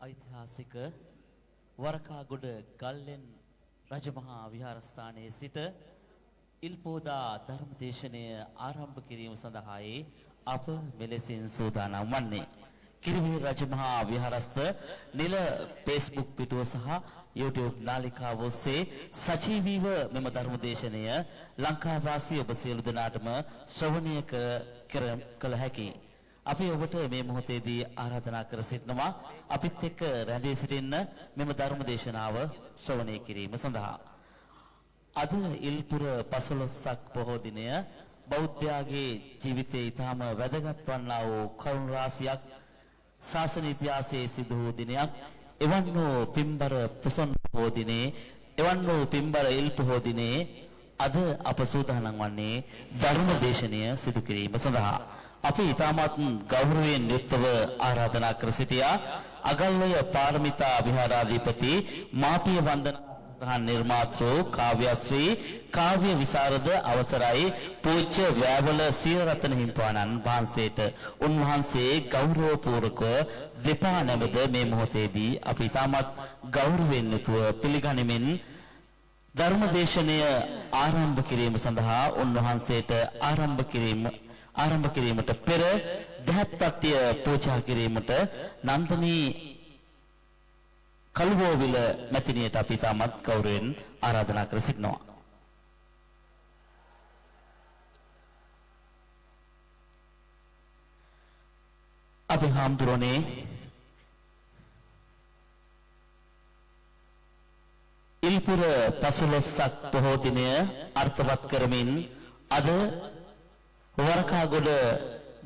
ඓතිහාසික වරකාගොඩ ගල්ලෙන් රජමහා විහාරස්ථානයේ සිට ඉල්පෝදා ධර්මදේශනය ආරම්භ කිරීම සඳහායි අප මෙලෙසින් සූදානම් වන්නේ. කිරිවෙහෙර රජමහා විහාරස්ථ නිල Facebook පිටුව සහ YouTube නාලිකාව ඔස්සේ සජීවීව මෙම ධර්මදේශනය ලංකාවාසී ඔබ සියලු දෙනාටම ශ්‍රවණය කළ හැකියි. අපි ඔබට මේ මොහොතේදී ආරාධනා කර සිටිනවා අපිත් එක්ක රැඳී සිටින්න මෙම ධර්ම දේශනාව ශ්‍රවණය කිරීම සඳහා. අද ඉල්පුර 15ක් පොහෝ දිනය බෞද්ධයාගේ ජීවිතයේ ඊටම වැදගත් වන්නා වූ කරුණ රාශියක් ශාසන ඉතිහාසයේ සිදු වූ දිනයක්. එවන් වූ පින්බර පුසොන් පොහෝ දිනේ, එවන් වූ පින්බර ඉල්පොහෝ දිනේ අද අප සූදානම් වන්නේ ධර්ම දේශනය සිදු කිරීම සඳහා. අපි ඊටමත් ගෞරවයෙන් යුක්තව ආරාධනා කර සිටියා අගල්වය පාරමිතා විහාරාධිපති මාපිය වන්දනා නිර්මාතෘ කාව්‍යශ්‍රී කාව්‍ය විසරද අවසරයි පූජ්‍ය වෑවල සීරරත්න හිමිපාණන් වහන්සේට උන්වහන්සේ ගෞරවපූර්වක දෙපා නැමද මේ මොහොතේදී අපි ඊටමත් ගෞරවයෙන් යුතුව පිළිගනිමින් ධර්මදේශනය ආරම්භ කිරීම සඳහා උන්වහන්සේට ආරම්භ කිරීමට පෙර දහත්පත්තිය පූජා කිරීමට නන්දනී කළුබෝවිල මැතිණියට අපි තාමත් ගෞරවයෙන් ආරාධනා කර සිටිනවා. අපි හාමුදුරනේ ඉල්පුර 15ක් පොහෝ දිනය අර්ථවත් කරමින් අද වරකාගොඩ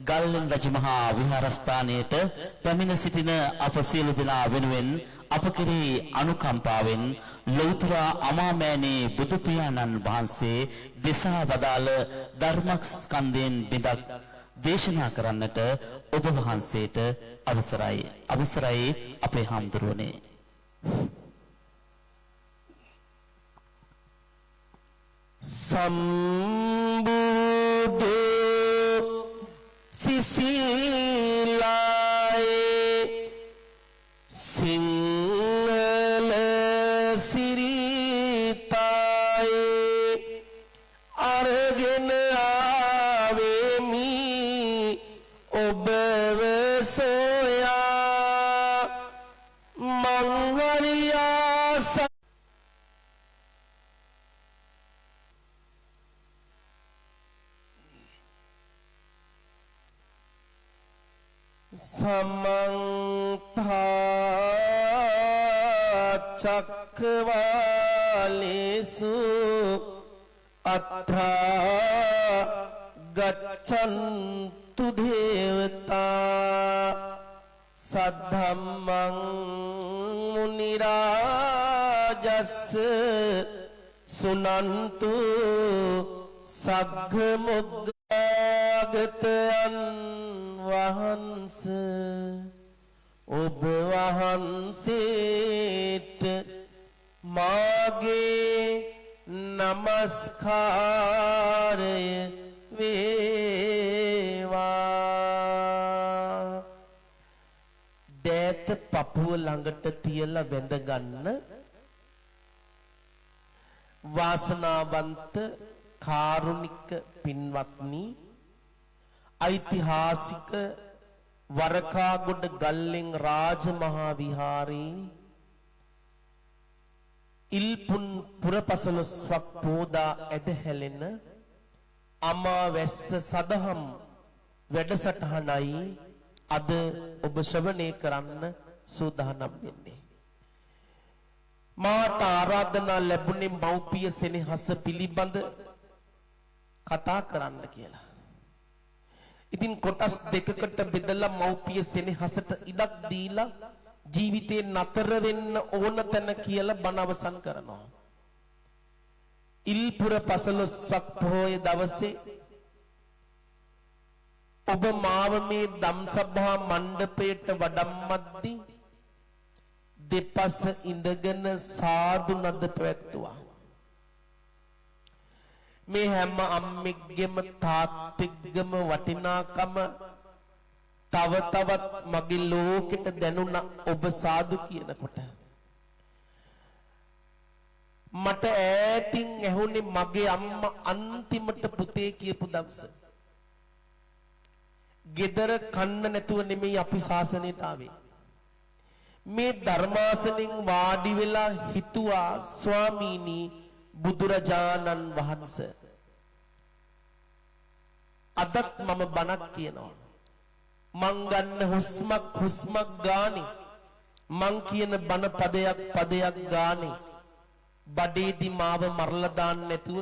ගල්ලෙන් රජමහා විහාරස්ථානයේට පැමිණ සිටින අප සියලු දෙනා වෙනුවෙන් අප කෙරෙහි අනුකම්පාවෙන් ලෞතර අමාමෑණී බුදු පියාණන් වහන්සේ දෙසා වදාළ ධර්මස්කන්ධයෙන් බිඳක් දේශනා කරන්නට ඔබ වහන්සේට අවසරයි අපේ හාමුදුරුවනේ. සම්බුදු සිසිලායේ සිංහල සිරිතායේ අරගෙන ආවෙමි ඔබව සොයා මංගලියා සමන්ත චක්කවාලේසු අත්‍රා ගච්ඡන්තු දේවතා සද්ධම්මං මුනි රාජස්ස සුනන්තු සග්ග මොග්ගාගතයන් වහන්ස ඔබ වහන්සේට මාගේ නමස්කාරය වේවා. දෑත පපුව ළඟට තියලා වැඳ ගන්න වාසනාවන්ත කාරුණික පින්වත්නි, ඓතිහාසික වරකාගොඩ ගල්ලෙන් රාජමහා විහාරේ ඉල්පුන් පුර 15ක් පෝදා ඇදහැලෙන අමාවැස්ස සදහම් වැඩසටහනයි අද ඔබ ශ්‍රවණය කරන්න සූදානම් වෙන්නේ. මාට ආරාධනා ලැබුණේ මව්පිය සෙනෙහස පිළිබඳ කතා කරන්න කියලා. ඉතින් කොටස් දෙකකට බෙදලා මව්පිය සෙනෙහසට ඉඩක් දීලා ජීවිතේ නතර වෙන්න ඕන තැන කියලා බණ අවසන් කරනවා. ඉල්පුර 15ක් පොහොය දවසේ ඔබ මාව මේ ධම්සභා මණ්ඩපයට වඩම්මද්දී දෙපස ඉඳගෙන සාදු නද පැවැත්තුවා. මේ හැම අම්මෙක්ගෙම තාත්තෙක්ගෙම වටිනාකම තව තවත් මගේ ලෝකෙට දැනුණ ඔබ සාදු කියනකොට මට ඈතින් ඇහුනේ මගේ අම්මා අන්තිමට පුතේ කියපු දවස. ගෙදර කන්න නැතුව නෙමෙයි අපි ශාසනයට ආවේ. මේ ධර්මාසනෙන් වාඩි වෙලා හිතුවා ස්වාමීනි බුදුරජාණන් වහන්සේ අදත් මම බණක් කියනවා. මං ගන්න හුස්මක් ගානේ මං කියන බණ පදයක් ගානේ බඩේදී මාව මරලා දාන්න නැතුව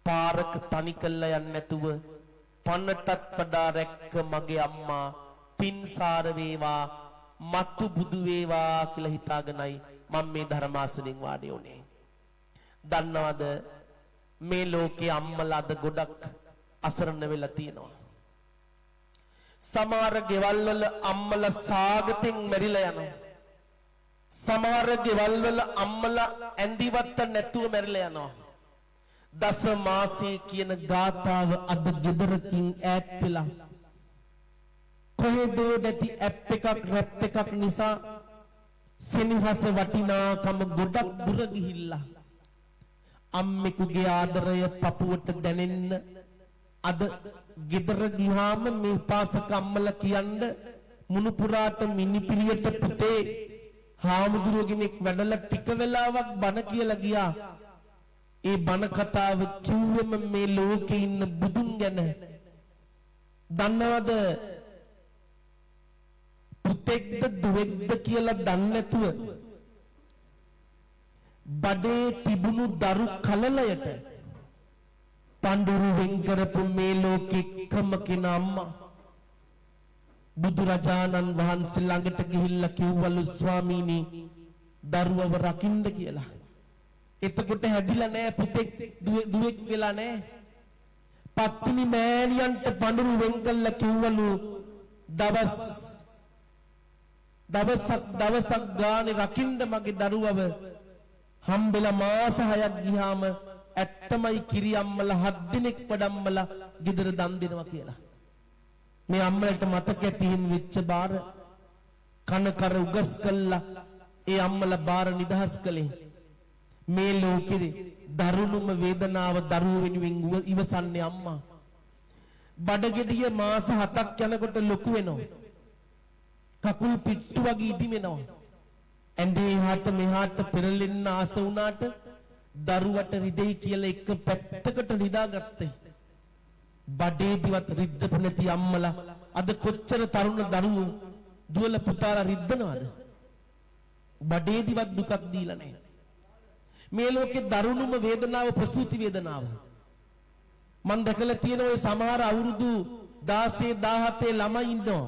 පාරක තනි කළා යන්න නැතුව පන්නටත් වඩා රැක්ක මගේ අම්මා පින්සාර වේවා මතු බුදු වේවා කියලා හිතාගෙනයි මම මේ ධර්මාසනෙන් වාඩි වුණේ. දන්නවද මේ ලෝකේ අම්මලා අද ගොඩක් අසරණ වෙලා තියෙනවා. සමහර ගෙවල් වල අම්මලා සාගතෙන් මැරිලා යනවා. සමහර ගෙවල් වල අම්මලා ඇඳිවත්ත නැතුව මැරිලා යනවා. දස මාසේ කියන ගාථාව අද ගෙදරකින් ඈත් වෙලා කොහෙද නැති ඇප් එකක් රැප් එකක් නිසා සෙනෙහස වටිනාකම ගොඩක් දුර ගිහිල්ලා අම්මෙකුගේ ආදරය පපුවට දැනෙන්න අද ගෙදර ගියාම මේ උපාසක අම්මලා කියන්නේ මුණුපුරාට මිනිපිරියට පුතේ හාමුදුරුවෝ කෙනෙක් වැඩලා ටික වෙලාවක් බණ කියලා ගියා. ඒ බණ කතාව කිව්වෙම මේ ලෝකේ ඉන්න බුදුන් ගැන. දන්නවද පුතෙක්ද දුවෙක්ද කියලා දන්නේ නැතුව බඩේ තිබුණු දරු කලලයට පඬුරු වෙන් කරපු මේ ලෝකෙ එකම කෙනා අම්මා බුදුරජාණන් වහන්සේ ළඟට ගිහිල්ලා කිව්වලු ස්වාමීනි දරුවව රකින්න කියලා. එතකොට හැදිලා නෑ පුතෙක් දුවෙක් වෙලා නෑ. පත්තිනි මෑණියන්ට පඳුරු වෙන් කළා කිව්වලු දවසක් ගානේ රකින්න මගේ දරුවව. හම්බෙලා මාස 6ක් ගියාම ඇත්තමයි කිරි අම්මලා 7 දිනක් වඩම්මලා ගෙදර දන් දෙනවා කියලා. මේ අම්මලට මතක ඇතින් වෙච්ච බාර කන කර උගස් කළා. ඒ අම්මලා බාර නිදහස් කළේ. මේ ලෝකෙ දරුණුම වේදනාව දරුව වෙනුවෙන් ඉවසන්නේ අම්මා. බඩගෙඩිය මාස 7ක් යනකොට ලොකු වෙනවා. කකුල් පිට්ටු වගේ ඉදිමෙනවා. ඇඳේ එහාට මෙහාට පෙරලෙන්න ආස වුණාට දරුවට රිදෙයි කියලා එක පැත්තකට රිදාගත්තේ. බඩේදිවත් රිද්දපු නැති අම්මලා අද කොච්චර තරුණ දරුවෝ දුවල පුතාලා රිද්දනවද? බඩේදිවත් දුකක් දීලා නැහැ. මේ ලෝකේ දරුණුම වේදනාව ප්‍රසූති වේදනාව. මම දැකලා තියෙන ඔය සමහර අවුරුදු 16 17 ළමයි ඉන්නවා.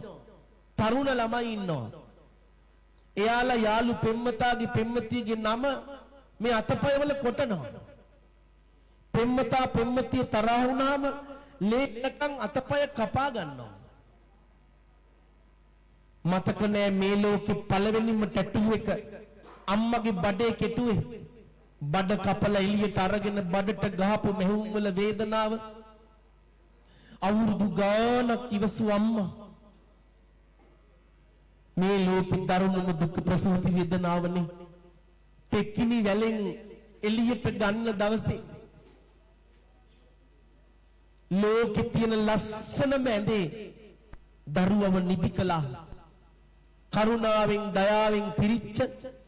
තරුණ ළමයි ඉන්නවා. එයාලා යාළු පෙම්මතාගේ පෙම්මතියගේ නම මේ අතපය වල කොටනවා. පෙම්මතා පෙම්මතිය තරහ වුණාම ලේකටන් අතපය කපා ගන්නවා. මතක නෑ මේ ලෝකේ පළවෙනිම ටැටු එක අම්මගේ බඩේ කෙටුවේ. බඩ කපලා එළියට අරගෙන බඩට ගහපු මෙහුම් වල වේදනාව අවුරුදු ගානක් ඉවසු අම්මා. මේ ලෝකේ දරුණුම දුක් ප්‍රසූති වේදනාවනේ. පෙකිනි වැලෙන් එළියට ගන්න දවසේ ලෝකේ තියෙන ලස්සනම ඇඳේ දරුවව නිදි කළා. කරුණාවෙන් දයාවෙන් පිරිච්ච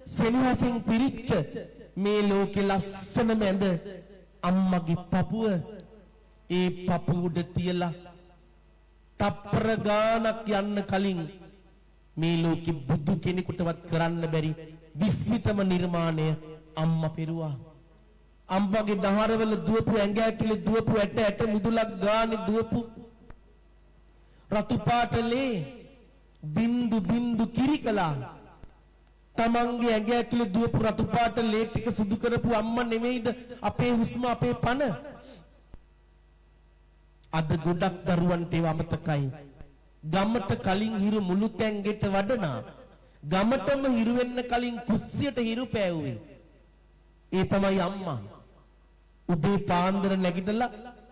සෙනෙහසින් පිරිච්ච මේ ලෝකේ ලස්සනම ඇඳ අම්මගේ පපුව ඒ පපුව උඩ තියලා තප්පර ගානක් යන්න කලින් මේ ලෝකෙ බුදු කෙනෙකුටවත් කරන්න බැරි විස්මිතම නිර්මාණය අම්මා පෙරුවා. අම්මගේ දහරවල දුවපු ඇඟ ඇතුලේ දුවපු ඇට මිදුලක් ගානේ දුවපු රතු පාටලේ බින්දු බින්දු කිරිකලා තමන්ගේ ඇඟ ඇතුලේ දුවපු රතු පාට ලේ ටික සුදු කරපු අම්මා නෙමෙයිද අපේ හුස්ම අපේ පණ. අද ගොඩක් දරුවන්ට ඒව අමතකයි. ගමට කලින් හිරු මුළු තැන්ගෙට වඩනා ගමටම හිරු වෙන්න කලින් කුස්සියට හිරු පෑවුවේ. ඒ තමයි අම්මා. උදේ පාන්දර නැගිටලා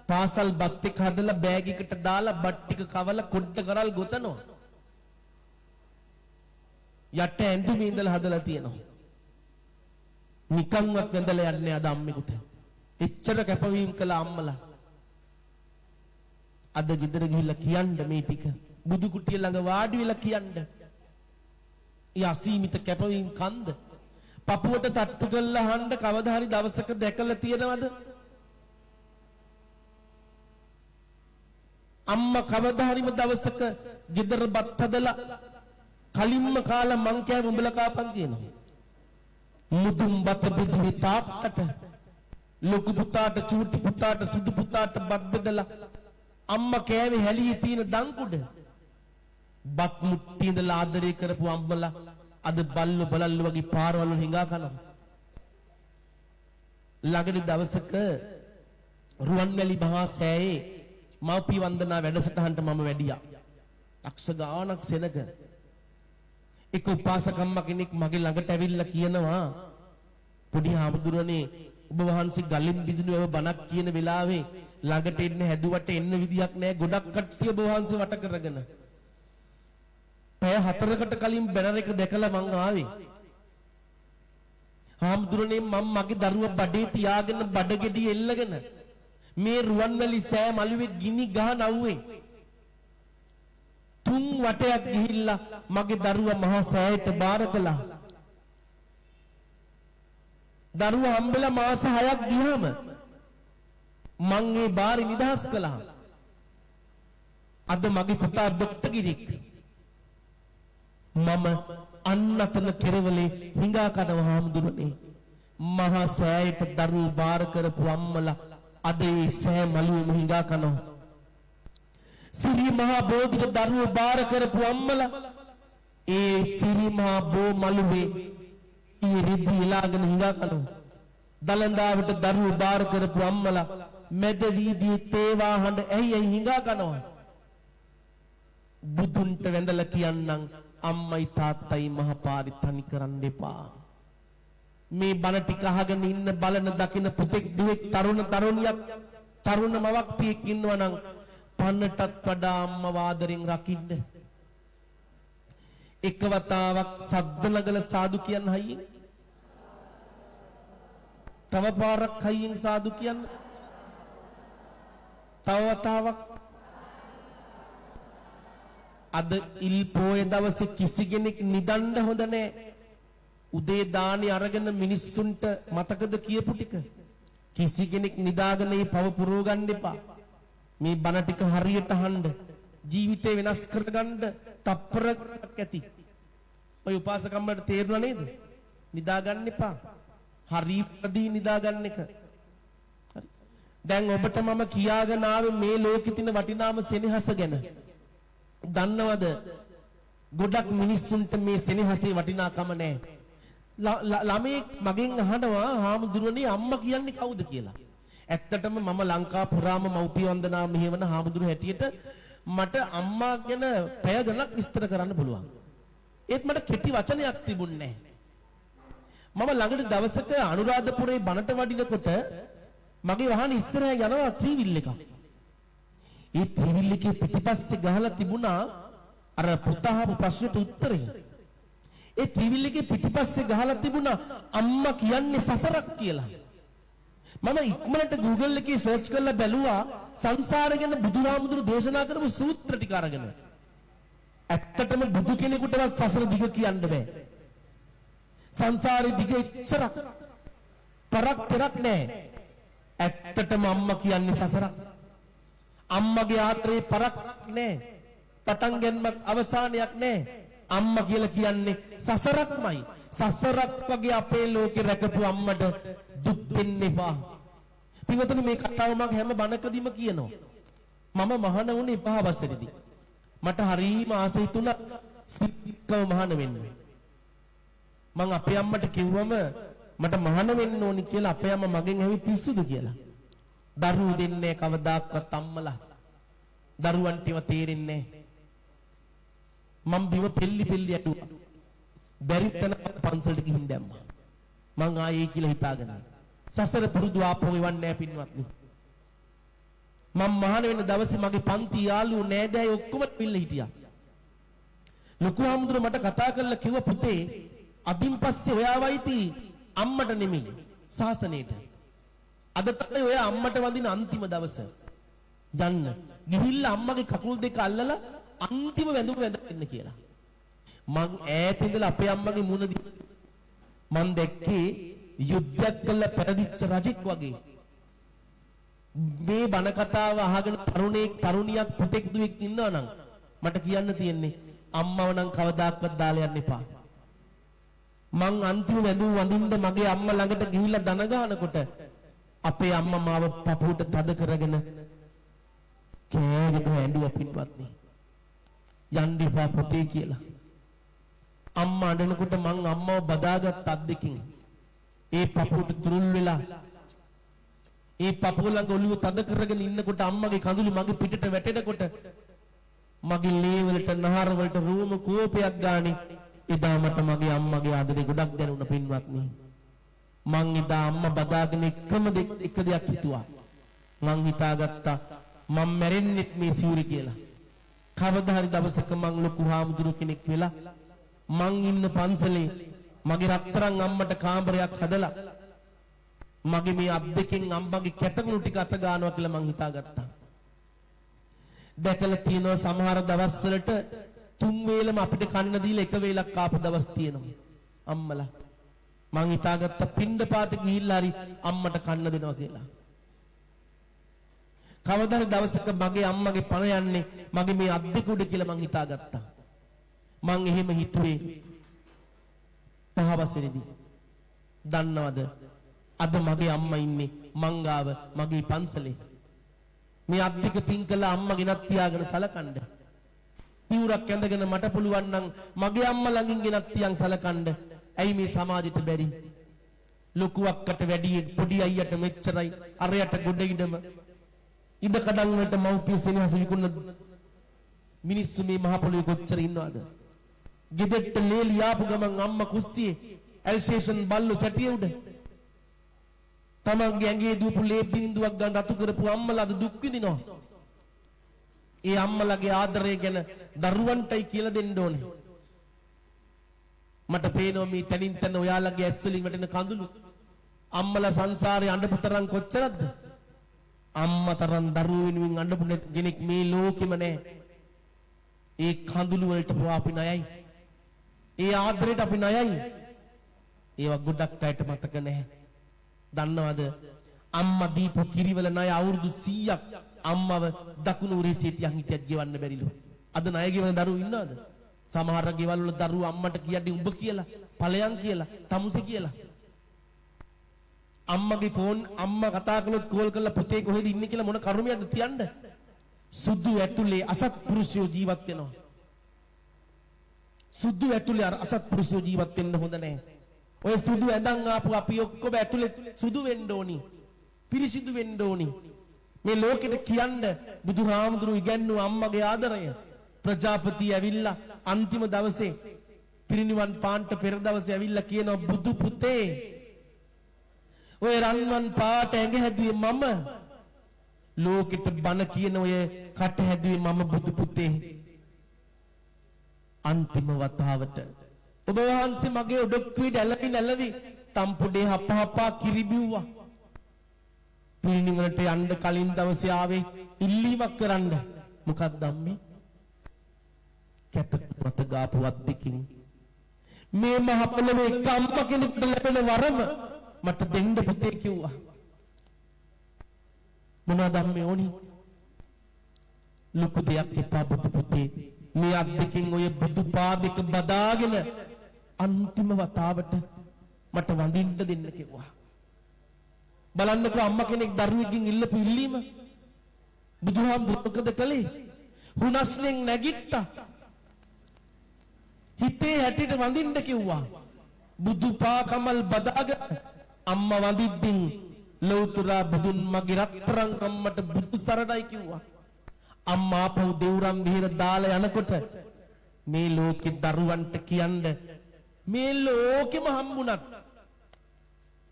පාසල් බත් එක හදලා බෑග් එකට දාලා බත් ටික කවලා කොට්ට කරල් ගොතනවා. යට ඇඳුමේ ඉඳලා හදලා තියෙනවා. නිකන්වත් වැඳලා යන්නේ අද අම්මෙකුට. එච්චර කැපවීම කළ අම්මලා. අද ගෙදර ගිහිල්ලා කියන්න මේ ටික. බුදු කුටිය ළඟ වාඩි වෙලා කියන්න. ඊ අසීමිත කැපවීම කන්ද. පපුවට තට්ටු කරලා අහන්න කවදා හරි දවසක දැකලා තියෙනවද? අම්මා කවදා හරිම දවසක ගෙදර බත් හදලා කලින්ම කාලා මං කෑම උඹලා කාපන් කියනවා. මුදුන් බත බෙදුවේ තාත්තට, ලොකු පුතාට, චූටි පුතාට, සුදු පුතාට බත් බෙදලා අම්මා කෑවේ හැලියේ තියෙන දංකුඩ. බත් මුට්ටිය ඉඳලා ආදරය කරපු අම්මලා අද බල්ලෝ බලල්ලෝ වගේ පාරවල් වල හිඟා කනවා. ළඟදි දවසක රුවන්වැලි මහා සෑයේ මව්පිය වන්දනා වැඩසටහනට මම වැඩියා. ලක්ෂ ගාණක් සෙනග. එක උපාසකම්ම කෙනෙක් මගේ ළඟට ඇවිල්ලා කියනවා පොඩි හාමුදුරනේ ඔබ වහන්සේ ගලින් බිඳිනව බණක් කියන වෙලාවේ ළඟට එන්න හැදුවට එන්න විදියක් නැහැ. ගොඩක් කට්ටිය ඔබ වහන්සේ වට කරගෙන. පැය 4කට කලින් බැනර් එක දැකලා මං ආවේ. හාමුදුරනේ මම මගේ දරුවා බඩේ තියාගෙන බඩගෙඩිය එල්ලගෙන මේ රුවන්වැලි සෑ මළුවේ ගිනි ගහ නව්වේ 3 වටයක් ගිහිල්ලා මගේ දරුවා මහා සෑයට බාර කළා. දරුවා හම්බෙලා මාස 6ක් ගියාම මං ඒ බාරි නිදහස් කළා. අද මගේ පුතා ડોක්ටර් ගිරික්. මම අන්නතන කෙරවලේ හිඟා කනවා හාමුදුරනේ. මහා සෑයට දරුවෝ බාර කරපු අම්මලා අද ඒ සෑ මළුවේම හිඟා කනවා. සිරි මහා බෝධිට දරුවෝ බාර කරපු අම්මලා ඒ සිරි මහා බෝ මළුවේ ඊ රිදි එලාගෙන හිඟා කනවා. දලන්දාවට දරුවෝ බාර කරපු අම්මලා මැද වීදියේ තේ වාහන ඇයි හිඟා කනවා. බුදුන්ට වැඳලා කියන්නම් අම්මයි තාත්තයි මහපාරි තනි කරන්න එපා. මේ බණ ටික අහගෙන ඉන්න බලන දකින පුතෙක් දුවෙක් තරුණ තරුණියක් තරුණ මවක් පියෙක් ඉන්නවා නම් පන්නටත් වඩා අම්මව ආදරෙන් රකින්න. එක වතාවක් සද්ද නගල සාදු කියන්න හයියෙන්. තව පාරක් හයියෙන් සාදු කියන්න. තව වතාවක්. අද ඉල් පොය දවසේ කිසි කෙනෙක් නිදන්න හොඳ නැහැ. උදේ දානි අරගෙන මිනිස්සුන්ට මතකද කියපු ටික. කිසි කෙනෙක් නිදාගෙන මේ පව පුරව ගන්න එපා. මේ බණ ටික හරියට අහන්න. ජීවිතේ වෙනස් කරගන්න තප්පරක් ඇති. ඔය උපාසකම්මට තේරුණා නේද? නිදා ගන්න එපා. හරියටදී නිදා ගන්න එක. දැන් ඔබට මම කියාගෙන ආවේ මේ ලෝකෙ තියෙන වටිනාම සෙනෙහස ගැන. දන්නවද? ගොඩක් මිනිස්සුන්ට මේ සෙනෙහසේ වටිනාකම නැහැ. ළමයි මගෙන් අහනවා හාමුදුරනේ අම්මා කියන්නේ කවුද කියලා. ඇත්තටම මම ලංකා පුරාම මව්පිය වන්දනා මෙහෙවන හාමුදුරු හැටියට මට අම්මා ගැන පැය ගණනක් විස්තර කරන්න පුළුවන්. ඒත් මට කෙටි වචනයක් තිබුණේ නැහැ. මම ළඟට දවසක අනුරාධපුරේ බණට වඩිනකොට මගේ වාහනේ ඉස්සරහ යනවා ත්‍රිවිල් එකක්. ඒ ත්‍රිවිල් එකේ පිටිපස්සේ ගහලා තිබුණා අර පුතාහපු ප්‍රශ්නට උත්තරේ. ඒ ත්‍රිවිල් එකේ පිටිපස්සේ ගහලා තිබුණා අම්මා කියන්නේ සසරක් කියලා. මම ඉක්මනට Google එකේ සර්ච් කරලා බැලුවා සංසාරය ගැන බුදුරාමුදුරු දේශනා කරපු සූත්‍ර ටික අරගෙන. ඇත්තටම බුදු කෙනෙකුටවත් සසර දිග කියන්න බෑ. සංසාරේ දිග එච්චරක් පරක් නෑ. ඇත්තටම අම්මා කියන්නේ සසරක්. අම්මගේ ආත්‍රේ පරක් නෑ. පටන් ගැනීමක් අවසානයක් නෑ. අම්මා කියලා කියන්නේ සසරක්මයි. සසරක් වගේ අපේ ලෝකේ රැකපු අම්මට දුක් දෙන්න එපා. පින්වතුනි මේ කතාව මම හැම බණකදීම කියනවා. මම මහාන වුණේ 5 වසරේදී. මට හරීම ආස හිතුණා සික්කව මහාන වෙන්න. මං අපේ අම්මට කිව්වම මට මහාන වෙන්න ඕනි කියලා අපේ අම්මා මගෙන් ඇහි පිස්සුද කියලා. දරුවෝ දෙන්නේ කවදාක්වත් අම්මලා. දරුවන්ට ඒව තේරෙන්නේ නැහැ. මම බිම පෙල්ලි ඇදුවා. බැරි තැන පන්සලට ගිහින් දැම්මා. මං ආයේ කියලා හිතාගෙන. සසර පුරුදු ආපහු එවන්නේ නැහැ පින්වත්නි. මම මහාන වෙන දවසේ මගේ පන්ති යාළුවෝ නෑදෑයෝ ඔක්කොම පිල්ල හිටියා. ලොකු හාමුදුරුවෝ මට කතා කරලා කිව්වා පුතේ අදින් පස්සේ ඔයාවයිති අම්මට නෙමෙයි සාසනේට. අද තමයි ඔයා අම්මට වඳින අන්තිම දවස. යන්න. ගිහිල්ලා අම්මගේ කකුල් දෙක අල්ලලා අන්තිම වැඳුම වැඳින්න කියලා. මං ඈත ඉඳලා අපේ අම්මගේ මුණ මං දැක්කේ යුද්ධයක් කළා පෙරදිච්ච රජෙක් වගේ. මේ බණ කතාව අහගෙන තරුණියක් පුතෙක් දුවෙක් ඉන්නවා නම් මට කියන්න තියෙන්නේ අම්මව නම් කවදාක්වත් දාලා යන්න එපා. මං අන්තිම වැඳුම් වඳින්න මගේ අම්මා ළඟට ගිහිල්ලා දන ගන්නකොට අපේ අම්මා මාව පපුවට තද කරගෙන කෑගෙන ඇඬුවා පිටවත්නි. යන්න එපා පුතේ කියලා. අම්මා අඬනකොට මං අම්මව බදාගත් අත් දෙකින් ඒ පපුවට තුරුල් වෙලා ඒ පපුව ළඟ ඔළුව තද කරගෙන ඉන්නකොට අම්මගේ කඳුළු මගේ පිටට වැටෙනකොට මගේ ලේ වලට නහර වලට රෝම කෝපයක් ගානේ එදා මට මගේ අම්මගේ ආදරේ ගොඩක් දැනුණා පින්වත්නි. මං එදා අම්මා බදාගෙන එක දෙයක් හිතුවා. මං හිතාගත්තා මම මැරෙන්නෙත් මේ සිවුරේ කියලා. කවදා හරි දවසක මං ලොකු හාමුදුරුවෝ කෙනෙක් වෙලා මං ඉන්න පන්සලේ මගේ රත්තරන් අම්මට කාමරයක් හදලා මගේ මේ අත් දෙකෙන් අම්මගේ කැටකුණු ටික අත ගන්නවා කියලා මං හිතාගත්තා. දැකලා තියෙනවා සමහර දවස්වලට තුන් වේලම අපිට කන්න දීලා එක වේලක් ආපු දවස් තියෙනවා අම්මලා. මං හිතාගත්තා පින්ඩපාතේ ගිහිල්ලා හරි අම්මට කන්න දෙනවා කියලා. කවදා හරි දවසක මගේ අම්මගේ පණ යන්නේ මගේ මේ අත් දෙක උඩ කියලා මං හිතාගත්තා. මං එහෙම හිතුවේ පහවසරේදී. දන්නවද අද මගේ අම්මා ඉන්නේ මංගාව මගේ පන්සලේ. මේ අත් දෙක පින් කළා අම්මා ගෙනත් තියාගෙන සලකන්න. තියුරක් ඇඳගෙන මට පුළුවන් නම් මගේ අම්මා ළඟින් ගෙනත් තියන් සලකන්න. ඇයි මේ සමාජෙට බැරි? ලොකු අක්කට වැඩි පොඩි අයියට මෙච්චරයි අරයට ගොඩ ඉඩම. ඉඩ කඩන් වලට මව්පිය සෙනෙහස විකුණන මිනිස්සු මේ මහ පොළොවේ කොච්චර ඉන්නවද? ගෙදරට ලේලි ආපු ගමන් අම්මා කුස්සියේ ඇල්සේෂන් බල්ලු සැටිය උඩ තමන්ගේ ඇඟේ දූපු ලේ බින්දුවක් ගන්න රතු කරපු අම්මලා අද දුක් විඳිනවා. ඒ අම්මලාගේ ආදරය ගැන දරුවන්ටයි කියලා දෙන්න ඕනේ. මට පේනවා මේ තනින් තන ඔයාලගේ ඇස් වලින් වැටෙන කඳුළු. අම්මලා සංසාරේ අඬපු තරම් කොච්චරද? අම්මා තරම් දරුවෝ වෙනුවෙන් අඬපු කෙනෙක් මේ ලෝකෙම නැහැ. ඒ කඳුළු වලට අපි ණයයි. ඒ ආදරයට අපි ණයයි. ඒවා ගොඩක් අයට මතක නැහැ. දන්නවද අම්මා දීපු කිරිවල ණය අවුරුදු 100ක් අම්මව දකුණු උරේසිය තියන් හිටියත් ගෙවන්න බැරිලු. අද ණය ගෙවන දරුවෝ ඉන්නවද? සමහර ගෙවල් වල දරුවෝ අම්මට කියන්නේ උඹ කියලා, ඵලයන් කියලා, තමුසේ කියලා. අම්මගේ ෆෝන් අම්මා කතා කළොත් කෝල් කරලා පුතේ කොහෙද ඉන්නේ කියලා මොන කරුමියක්ද තියන්න? සුදු ඇතුලේ අසත්පුරුෂයෝ ජීවත් වෙනවා. සුදු ඇතුලේ අසත්පුරුෂයෝ ජීවත් වෙන්න හොඳ නැහැ. ඔය සුදු ඇඳන් ආපු අපි ඔක්කොම ඇතුලේ සුදු වෙන්න ඕනි. පිරිසිදු වෙන්න ඕනි. මේ ලෝකෙට කියන්න බුදුහාමුදුරුවෝ ඉගැන්වූ අම්මගේ ආදරය. ප්‍රජාපති ඇවිල්ලා අන්තිම දවසේ පිරිනිවන් පාන්ට පෙර දවසේ ඇවිල්ලා කියනවා බුදු පුතේ ඔය රන්වන් පාට ඇඟ හැදුවේ මම. ලෝකෙට බන කියන ඔය කට හැදුවේ මම බුදු පුතේ. අන්තිම වතාවට ඔබ වහන්සේ මගේ ඔඩොක්කුවේ ඇලවි තම්පුඩේ හපහපා කිරි බිව්වා. පිරිනිවනට යන්න කලින් දවසේ ආවේ ඉල්ලීමක් කරන්න. මොකක්ද අම්මේ? කැතපත ගාපුවත් දෙකින් මේ මහ පොළවේ එක අම්මා කෙනෙකුට ලැබෙන වරම මට දෙන්න පුතේ කිව්වා. මොනවද අම්මේ ඕනි? ලොකු දෙයක් එපා බුදු පුතේ. මේ අත් දෙකෙන් ඔය බුදු පාදයක බදාගෙන අන්තිම වතාවට මට වඳින්න දෙන්න කිව්වා. බලන්නකෝ අම්මා කෙනෙක් දරුවෙක්ගෙන් ඉල්ලපු ඉල්ලීම. බුදුහාමුදුරුවෝ මොකද කළේ? හුනස්නෙන් නැගිට්ටා. හිතේ හැටියට වඳින්න කිව්වා. බුදු පා කමල් බදාගෙන අම්මා වඳිද්දින් ලෞතුරා බුදුන් මගේ රත්තරන් අම්මට බුදු සරණයි කිව්වා. අම්මා ආපහු දෙවුරම් විහෙර දාලා යනකොට මේ ලෝකේ දරුවන්ට කියන්න මේ ලෝකෙම හම්බුණත්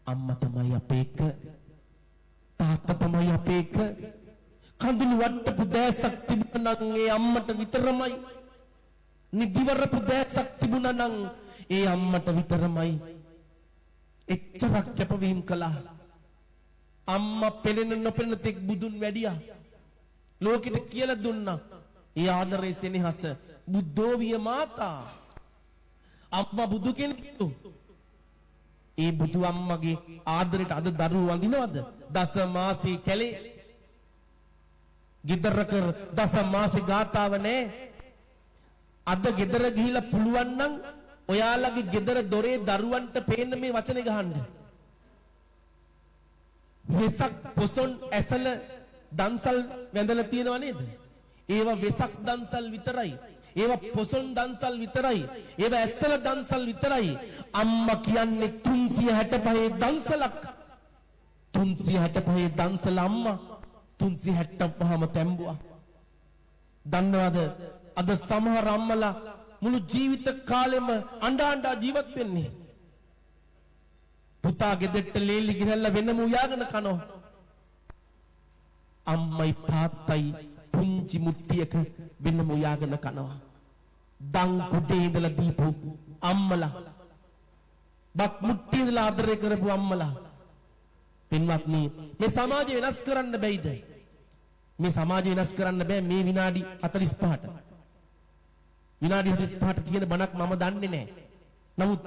අම්මා තමයි අපේ එක, තාත්තා තමයි අපේ එක. කඳුළු වට්ටපු දැසක් තිබුණා නම් ඒ අම්මට විතරමයි. නිදිවරපු දැසක් තිබුණා නම් ඒ අම්මට විතරමයි. එච්චරක් කැපවීම කළා. අම්මා පෙනෙන නොපෙනෙන තෙක් බුදුන් වැඩියා. ලෝකෙට කියලා දුන්නා. ඒ ආදරේ සෙනෙහස බුද්ධෝ විය මාතා. අම්මා බුදු කෙනෙක්තු. ඒ බුදු අම්මගේ ආදරයට අද දරුවෝ වඳිනවද? දස මාසේ කැලේ. ගෙදරක දස මාසේ ගාතාව නැහැ. අද ගෙදර ගිහිලා පුළුවන් නම් ඔයාලගේ ගෙදර දොරේ දරුවන්ට පේන්න මේ වචනේ ගහන්න. වෙසක් පොසොන් ඇසල දන්සල් වැඳලා තියෙනව නේද? ඒවා වෙසක් දන්සල් විතරයි. ඒවා පොසොන් දන්සල් විතරයි. ඒවා ඇසල දන්සල් විතරයි. අම්මා කියන්නේ 365 දන්සලක්. 365 දන්සල අම්මා 365ම තැඹුවා. දන්නවද? අද සමහර අම්මලා මුළු ජීවිත කාලෙම අඬා ජීවත් වෙන්නේ. පුතා ගෙදරට ලේලි ගිරල්ලා වෙනම උයාගෙන කනවා. අම්මයි තාත්තයි පුංචි මුට්ටියක වෙනම උයාගෙන කනවා. දන් කුඩේ ඉඳලා දීපු අම්මලා, බත් මුට්ටිය ඉඳලා ආදරය කරපු අම්මලා. පින්වත්නි, මේ සමාජය වෙනස් කරන්න බැයිද? මේ සමාජය වෙනස් කරන්න බෑ මේ විනාඩි 45ට. විනාඩි 45ට කියන බණක් මම දන්නේ නැහැ. නමුත්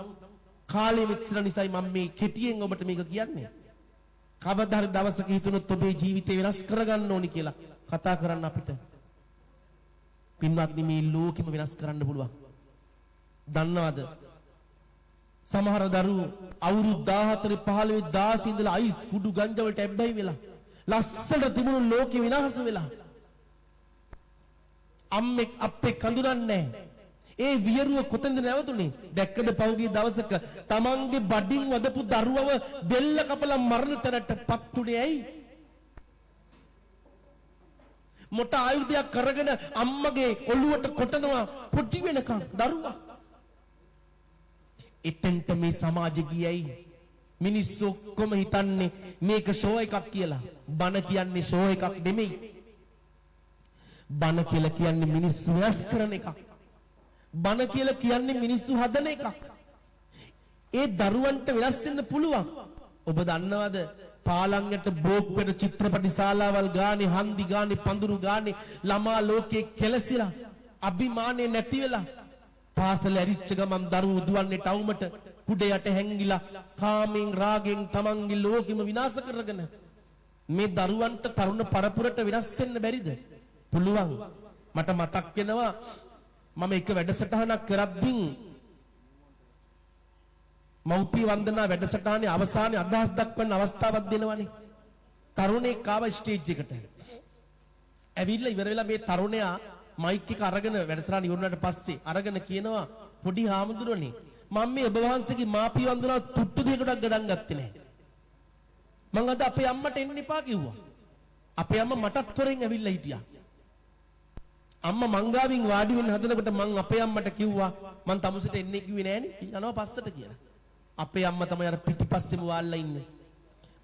කාලය මෙච්චර නිසායි මම මේ කෙටියෙන් ඔබට මේක කියන්නේ. කවදා හරි දවසක හිතුනොත් ඔබේ ජීවිතේ වෙනස් කරගන්න ඕනි කියලා කතා කරන්න අපිට. පින්වත්නි, මේ ලෝකෙම වෙනස් කරන්න පුළුවන්. දන්නවද? සමහර දරුවෝ අවුරුදු 14 15 16 ඉඳලා අයිස් කුඩු ගංජා වලට ඇබ්බැහි වෙලා ලස්සනට තිබුණු ලෝකෙ විනාශ වෙලා. අම්මෙක් අප්පෙක් කඳුරන්නේ නැහැ. ඒ වියරුව කොතෙන්ද නැවතුනේ? දැක්කද පෞගේ දවසක තමන්ගේ බඩින් වදපු දරුවව බෙල්ල කපලා මරණ තැනටපත් උනේ ඇයි? මොට ආයුධයක් කරගෙන අම්මගේ ඔළුවට කොටනවා පොඩි වෙනකන් දරුවා. එතෙන්ට මේ සමාජෙ ගියයි. මිනිස්සු ඔක්කොම හිතන්නේ මේක ෂෝ එකක් කියලා. බන කියන්නේ ෂෝ එකක් නෙමෙයි. බන කියලා කියන්නේ මිනිස්සු වෙනස් කරන එකක්. බන කියලා කියන්නේ මිනිස්සු හදන එකක්. ඒ දරුවන්ට වෙනස් වෙන්න පුළුවන්. ඔබ දන්නවද? පාලංගට බෝක් වෙන චිත්‍රපටි ශාලාවල් ගානේ, හන්දි ගානේ, පඳුරු ගානේ ළමා ලෝකේ කෙලසිලා අභිමානේ නැති වෙලා පාසල ඇරිච්ච ගමන් දරුවෝ දුවන්නේ ටවුමට කුඩේ යට හැංගිලා කාමෙන් රාගෙන් තමන්ගේ ලෝකෙම විනාශ කරගෙන. මේ දරුවන්ට තරුණ පරපුරට වෙනස් වෙන්න බැරිද? පුළුවන්. මට මතක් වෙනවා මම එක වැඩසටහනක් කරද්දී මෞපිය වන්දනා වැඩසටහනේ අවසානයේ අදහස් දක්වන අවස්ථාවක් දෙනවනේ. තරුණයෙක් ආව ස්ටේජ් එකට. ඇවිල්ලා ඉවර වෙලා මේ තරුණයා මයික් එක අරගෙන වැඩසටහන ඉවරනට පස්සේ අරගෙන කියනවා, පොඩි හාමුදුරනේ මම මේ ඔබ වහන්සේගේ මාපිය වන්දනාව තුට්ටු දෙකකට ගණන් ගත්තේ නැහැ. මං අද අපේ අම්මට එන්න එපා කිව්වා. අපේ අම්මා මටත් තොරෙන් ඇවිල්ලා හිටියා. අම්මා මංගාවින් වාඩි වෙන්න හදනකොට මං අපේ අම්මට කිව්වා මං තමුසෙට එන්නේ කිව්වේ නෑනේ, යනවා පස්සට කියලා. අපේ අම්මා තමයි අර පිටිපස්සෙම වාල්ලා ඉන්නේ.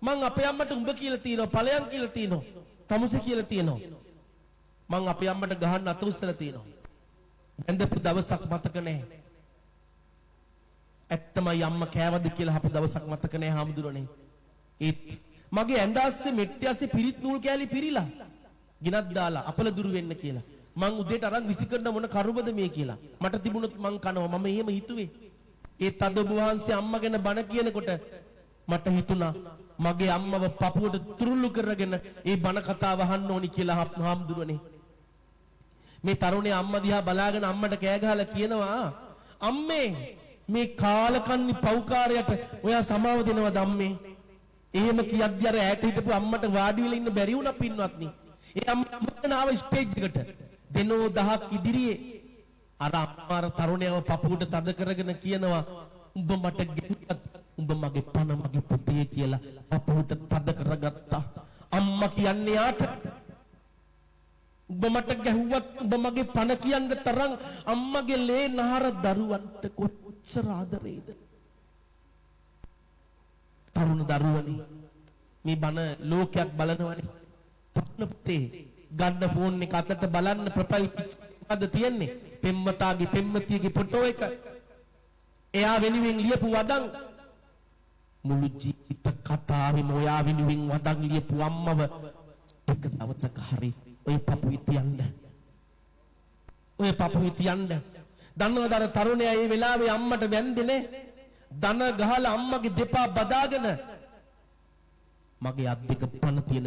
මං අපේ අම්මට උඹ කියලා තියෙනවා, ඵලයන් කියලා තියෙනවා, තමුසෙ කියලා තියෙනවා. මං අපේ අම්මට ගහන්න අත උස්සලා තියෙනවා. ඇඳපු දවසක් මතක නැහැ. ඇත්තමයි අම්මා කෑවද කියලා අපු දවසක් මතක නැහැ හාමුදුරනේ. ඒත් මගේ ඇඳ ඇස්සේ මෙට්ටය ඇස්සේ පිරිත් නූල් කෑලි පිරිලා ගිනක් දාලා අපල දුරු වෙන්න කියලා. මං උදේට අරන් විසි කරන මොන කරුබද මේ කියලා. මට තිබුණොත් මං කනවා. මම එහෙම හිතුවේ. ඒත් අද ඔබ වහන්සේ අම්මා ගැන බණ කියනකොට මට හිතුණා මගේ අම්මව පපුවට තුරුළු කරගෙන ඒ බණ කතාව අහන්න ඕනි කියලා හාමුදුරනේ. මේ තරුණයා අම්මා දිහා බලාගෙන අම්මට කෑ ගහලා කියනවා, අම්මේ මේ කාලකන්ණි පව්කාරයට ඔයා සමාව දෙනවද අම්මේ? එහෙම කියද්දි අර ඈත හිටපු අම්මට වාඩි වෙලා ඉන්න බැරි වුණා පින්වත්නි. ඒ අම්මා ආව ස්ටේජ් එකට දෙනෝ දහක් ඉදිරියේ අර අම්මාර තරුණයව පපුවට තද කරගෙන කියනවා, උඹ මට ගෙනියත් උඹ මගේ පණ මගේ පුතේ කියලා පපුවට තද කරගත්තා. අම්මා කියන්නේ යාට උඹ මට ගැහුවත් උඹ මගේ පණ කියන්න තරම් අම්මගේ ලේ නහර දරුවන්ට කොච්චර ආදරේද? තරුණ දරුවනේ මේ බණ ලෝකයක් බලනවනේ. තරුණ පුතේ ගන්න ෆෝන් එක අතට බලන්න ප්‍රොෆයිල් පික්චර් තියෙන්නේ. පෙම්වතාගේ පෙම්වතියගේ ෆොටෝ එක. එයා වෙනුවෙන් ලියපු වදන් මුළු ජීවිත කතාවෙම ඔයා වෙනුවෙන් වදන් ලියපු අම්මව එක දවසක හරි ඔය පපුවේ තියන්න. ඔය පපුවේ තියන්න. දන්නවද අර තරුණයා මේ වෙලාවේ අම්මට වැන්දේ දන ගහලා අම්මගේ දෙපා බදාගෙන මගේ අත් දෙක පන තියෙන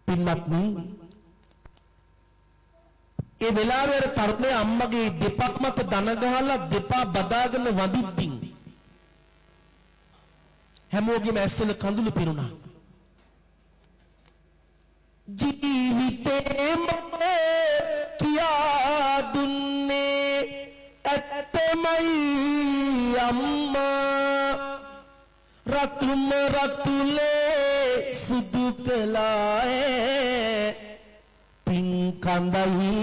පින්වත්නි ඒ වෙලාවේ අර තරුණේ අම්මගේ දෙපක් මත දන ගහලා දෙපා බදාගෙන වඳින්මින් හැමෝගෙම ඇස්වල කඳුළු පිරුණා. ජීවිතේ මට කියා දුන්නේ ඇත්තමයි අම්මා රතුම රතුලේ සුදු කළායේ පින් කඳයි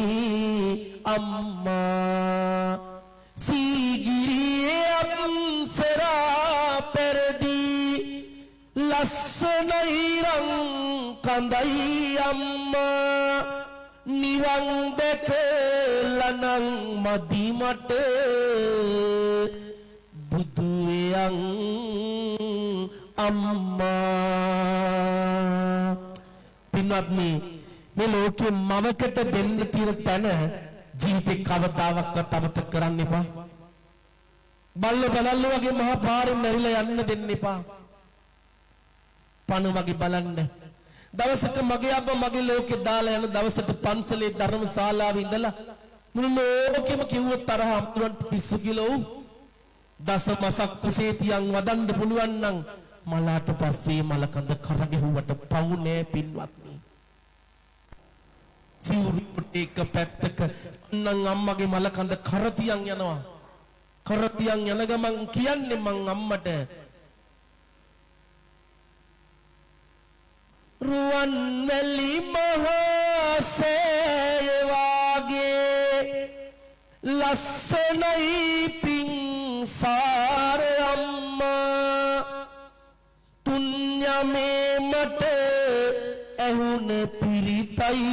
අම්මා සීගිරියේ අප්සරා පෙරදී ලස්සනයි රං කඳයි අම්මා නිවන් දැකලනම් මදි මට බුදුයන් අම්මා. පින්වත්නි මේ ලෝකෙ මවකට දෙන්න තියෙන තැන ජීවිතේ කවදාවත් අමතක කරන්න එපා. බල්ලෝ වගේ මහා පාරෙන් මැරිලා යන්න දෙන්න එපා. පණ වගේ බලන්න. දවසක මගේ අබ්බා මගේ ලෝකේ දාලා යන දවසට පන්සලේ ධර්ම ශාලාවේ ඉඳලා මුළු ලෝකෙම කිව්වොත් තරහ අම්තුරන්ට පිස්සු කියලා උ දසමසක් කුසේ තියන් වදන්න පුළුවන් නම් මලාට පස්සේ මලකඳ කරගෙහුවට පවු නෑ පින්වත්නි. සිවුරුට එක පැත්තක නම් අම්මගේ මලකඳ කරතියන් යනවා. කරතියන් යන ගමන් කියන්නේ මං අම්මට රුවන්වැලි මහා සෑය වාගේ ලස්සනයි පිංසාර අම්මා තුන්යමේ මට ඇහුන පිරිතයි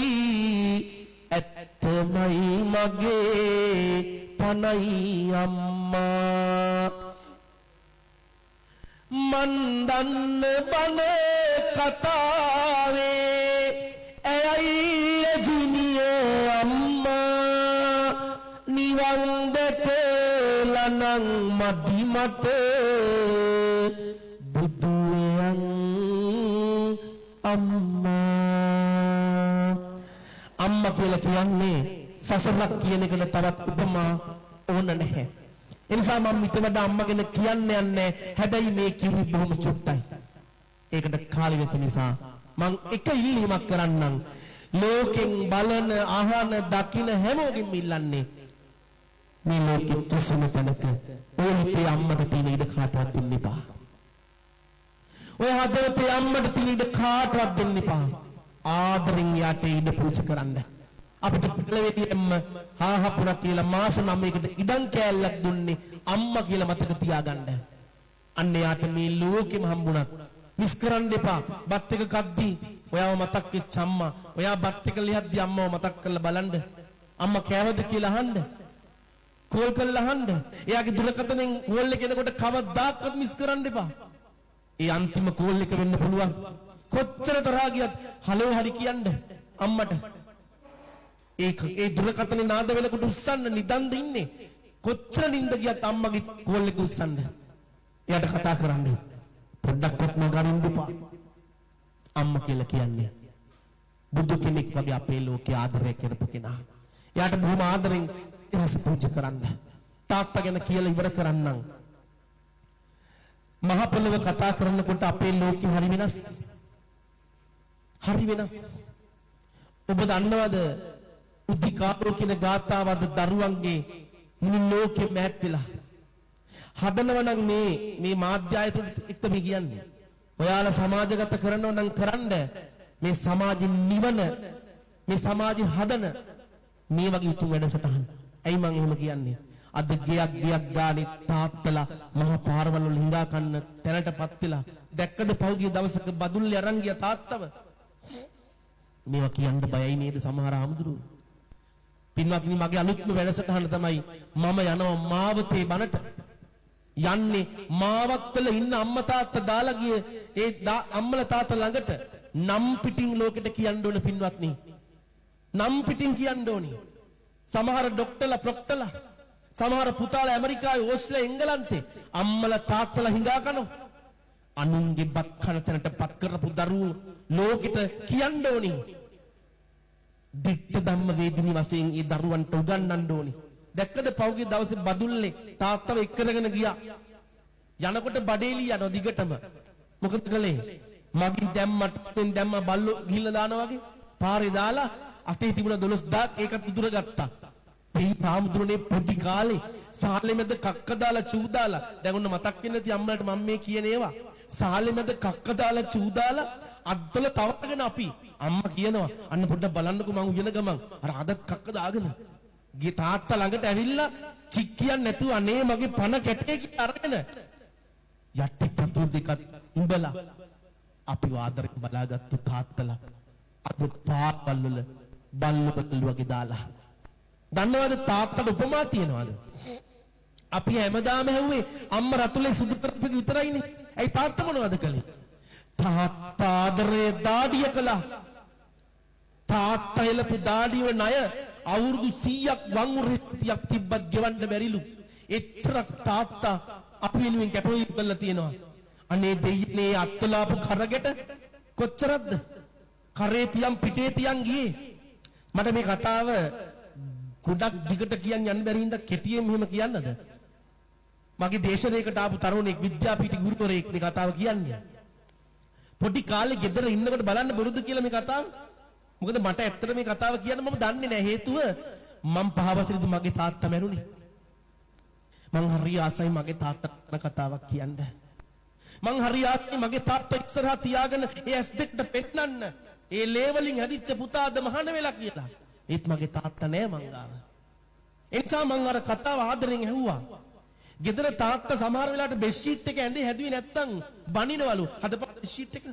ඇත්තමයි මගේ පනයි අම්මා මන් දන්න බන කතාවේ ඇයයි එජිනිය අම්මා නිවන් දැකලනම් මදි මට බුදුයන් අම්මා. අම්මා කියලා කියන්නේ සසරක් කියන එකට තවත් උපමා ඕන නැහැ. එනිසා මම ඊට වඩා අම්මා ගැන කියන්න යන්නේ. හැබැයි මේ කිව්වේ බොහොම චුට්ටයි. ඒකට කාලෙ නැති නිසා මම එක ඉල්ලීමක් කරන්නම්. ලෝකෙන් බලන අහන දකින හැමෝගෙම ඉල්ලන්නේ මේ ලෝකෙ කිසිම තැනක ඔය හිතේ අම්මට තියෙන ඉඩ කාටවත් දෙන්න එපා. ඔය හදවතේ අම්මට තියෙන ඉඩ කාටවත් දෙන්න එපා. ආදරෙන් යාට ඉඩ පූජා කරන්න. අපිට පිටලෙදීම හාහපුරා කියලා මාස 9කට ඉඩම් කෑල්ලක් දුන්නේ අම්මා කියලා මතක තියාගන්න. අන්න යාට මේ ලෝකෙම හම්බුණත් මිස් කරන්න එපා. බත් එක කද්දී ඔයාව මතක් වෙච්ච අම්මා. ඔයා බත් එක ලියද්දී අම්මව මතක් කරලා බලන්න. අම්මා කෑවද කියලා අහන්න. කෝල් කරලා අහන්න. එයාගේ දුරකථනයෙන් කෝල් එක එනකොට කවදාවත් මිස් කරන්න එපා. ඒ අන්තිම කෝල් එක වෙන්න පුළුවන්. කොච්චර තරහා ගියත් හලෝ හරි කියන්න අම්මට. ඒ දුරකථනේ නාද වෙනකොට උස්සන්න නිදන්ද ඉන්නේ. කොච්චර නිින්ද ගියත් අම්මගේ කෝල් එක උස්සන්න. එයාට කතා කරන්න. පොඩ්ඩක්වත් නොගරින්න එපා. අම්මා කියලා කියන්නේ බුදු කෙනෙක් වගේ අපේ ලෝකේ ආදරය කරපු කෙනා. එයාට බොහොම ආදරෙන් ඉතිහාස පූජා කරන්න. තාත්තා ගැන කියලා ඉවර කරන්නම්. මහ පොළව කතා කරනකොට අපේ ලෝකෙ හරි වෙනස්. හරි වෙනස්. ඔබ දන්නවද උද්දිකාරෝ කියන ගාථාවද දරුවන්ගේ මුළු ලෝකෙ මෑත් වෙලා. හදනවා නම් මේ මාධ්‍ය ආයතන එක්ක මේ කියන්නේ. ඔයාලා සමාජගත කරනවා නම් කරන්න මේ සමාජ නිවන මේ සමාජ හදන මේ වගේ උතුම් වැඩසටහන්. ඇයි මං එහෙම කියන්නේ? අද ගියක් ගානේ තාත්තලා මහ පාරවල් වල හිඟා කන්න තැනටපත් වෙලා දැක්කද පහුගිය දවසක බදුල්ලේ අරන් ගිය තාත්තව මේවා කියන්න බයයි නේද සමහර ආමුදුරු. පින්වත්නි මගේ අලුත්ම වැඩසටහන තමයි මම යනවා මාවතේ බණට. යන්නේ මාවත්තල ඉන්න අම්මා තාත්තා දාලා ගිය ඒ අම්මලා තාත්තා ළඟට නම් පිටින් ලෝකෙට කියන්න ඕන පින්වත්නි. නම් පිටින් කියන්න ඕනි. සමහර ඩොක්ටර්ලා ප්‍රොක්ටර්ලා සමහර පුතාලා ඇමරිකාවේ ඕස්ට්‍රේලියාවේ එංගලන්තේ අම්මලා තාත්තලා හිඟා කනවා. අනුන්ගේ බත් කන තැනට පත් කරපු දරුවෝ ලෝකෙට කියන්න ඕනි. දිට්ඨ ධම්ම වේදිනී වශයෙන් ඒ දරුවන්ට උගන්වන්න ඕනි. දැක්කද පෞගේ දවසේ බදුල්ලේ තාත්තව එක්කරගෙන ගියා. යනකොට බඩේලි යනවා දිගටම. මොකද කළේ? මගින් දැම්ම බල්ලෝ ගිහිල්ලා දානවා වගේ පාරේ දාලා අතේ තිබුණ 12000ක් ඒකත් උදුර ගත්තා. මේ රාමුදුරනේ පොඩි කාලේ සාලේ මැද කක්ක දාලා චූ දාලා දැන් ඔන්න මතක් වෙන්නේ නැති අම්මලාට මම මේ කියන ඒවා. සාලේ මැද කක්ක දාලා චූ දාලා අද්දල තවගෙන අපි අම්මා කියනවා අන්න පොඩ්ඩක් බලන්නකෝ මං උයන ගමන් අර අදත් කක්ක දාගෙන ගිය තාත්තා ළඟට ඇවිල්ලා චික් කියන්නේ නැතුව අනේ මගේ පණ කැටේ කියලා අරගෙන යටි පතුල් දෙකක් ඉඹලා අපි ආදරෙන් බලාගත්තු තාත්තලා අද පාපල් වල බල්ලු වගේ දාලා. දන්නවද තාත්තට උපමා තියනවද? අපි හැමදාම හැව්වේ අම්මා රතුලේ සුදු කරපු විතරයිනේ. ඇයි තාත්තා මොනවද කළේ? තාත්තා ආදරේ දාඩිය කළා. තාත්තා එලපු දාඩිය ණය අවුරුදු 100ක් වංගුරියක් තිබ්බත් ගෙවන්න බැරිලු. එච්චරක් තාත්තා අපි වෙනුවෙන් කැපවීම කළා තියෙනවා. අනේ දෙයියනේ අත්ලාපු කරගෙට කොච්චරක්ද? කරේ තියන් පිටේ තියන් ගියේ. මට මේ කතාව ගොඩක් දිගට කියන්න යන්න බැරි හින්දා කෙටියෙන් මෙහෙම කියන්නද? මගේ දේශනයකට ආපු තරුණෙක් විද්‍යාපීඨ ගුරුවරයෙක් මේ කතාව කියන්නේ. පොඩි කාලේ ගෙදර ඉන්නකොට බලන්න බොරුද කියලා මේ කතාව. මොකද මට ඇත්තට මේ කතාව කියන්න මම දන්නේ නැහැ. හේතුව මම 5 වසරේදී මගේ තාත්තා මැරුණේ. මං හරි ආසයි මගේ තාත්තා කතාවක් කියන්න. මං හරි ආසයි මගේ තාත්තා ඉස්සරහා තියාගෙන ඒ ඇස් දෙකට පෙන්නන්න. ඒ ලේවලින් හැදිච්ච පුතාද මහාන වෙලා කියලා. ඒත් මගේ තාත්තා නෑ මං ගාව. ඒ නිසා මං අර කතාව ආදරෙන් ඇහුවා. ගෙදර තාත්තා සමහර වෙලාවට බෙඩ් ෂීට් එක ඇඳේ හැදුවේ නැත්තම් බනිනවලු. හදපන් බෙඩ් ෂීට් එක.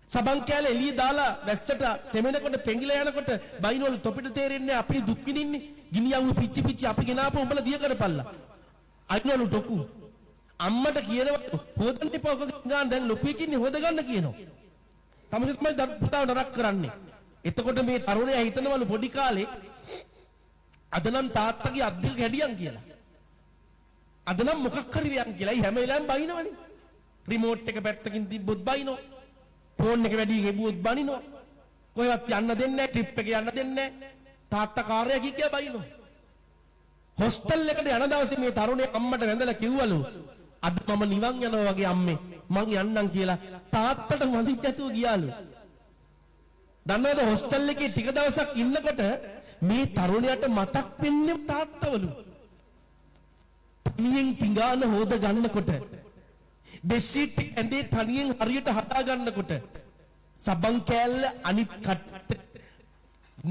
සබන් කෑල්ල එළිය දාලා වැස්සට තෙමෙනකොට පෙඟිලා යනකොට බයිනවලු තොපිට තේරෙන්නේ අපි දුක් විඳින්නේ. ගිනියව්වේ පිච්චි පිච්චි අපි ගෙනාපු උඹලා දිය කරපල්ලා. අයිනවලු ටොකු. අම්මට කියනවා හොදන්න එපා ඔක ගන්න දැන් ලොකුෙක් ඉන්නේ හොද ගන්න කියනවා. තමසේ තමයි පුතාව නරක කරන්නේ. එතකොට මේ තරුණයා හිතනවලු පොඩි කාලේ අද නම් තාත්තගේ අත් දෙක හැඩියන් කියලා. අද නම් මොකක් හරි වෙයන් කියලා. හැම වෙලාවෙම බයිනවනේ. රිමෝට් එක පැත්තකින් තිබ්බොත් බයිනෝ. ෆෝන් එක වැඩි ගෙබුවොත් බනිනෝ. කොහෙවත් යන්න දෙන්නේ නැහැ. ට්‍රිප් එක යන්න දෙන්නේ නැහැ. තාත්තා කාර්යය කිය බයිනෝ. හොස්ටල් එකට යන දවසේ මේ තරුණයා අම්මට වැඳලා කිව්වලු අද මම නිවන් යනවා වගේ අම්මේ මං යන්නම් කියලා තාත්තට වඳින්න නැතුව ගියාලු. දන්නවද හොස්ටල් එකේ ටික දවසක් ඉන්නකොට මේ තරුණයාට මතක් වෙන්නේ තාත්තවලු. තනියෙන් පිඟාන හොද ගන්නකොට බෙඩ්ෂීට් ඇඳේ තනියෙන් හරියට හදා ගන්නකොට සබන් කෑල්ල අනිත් කට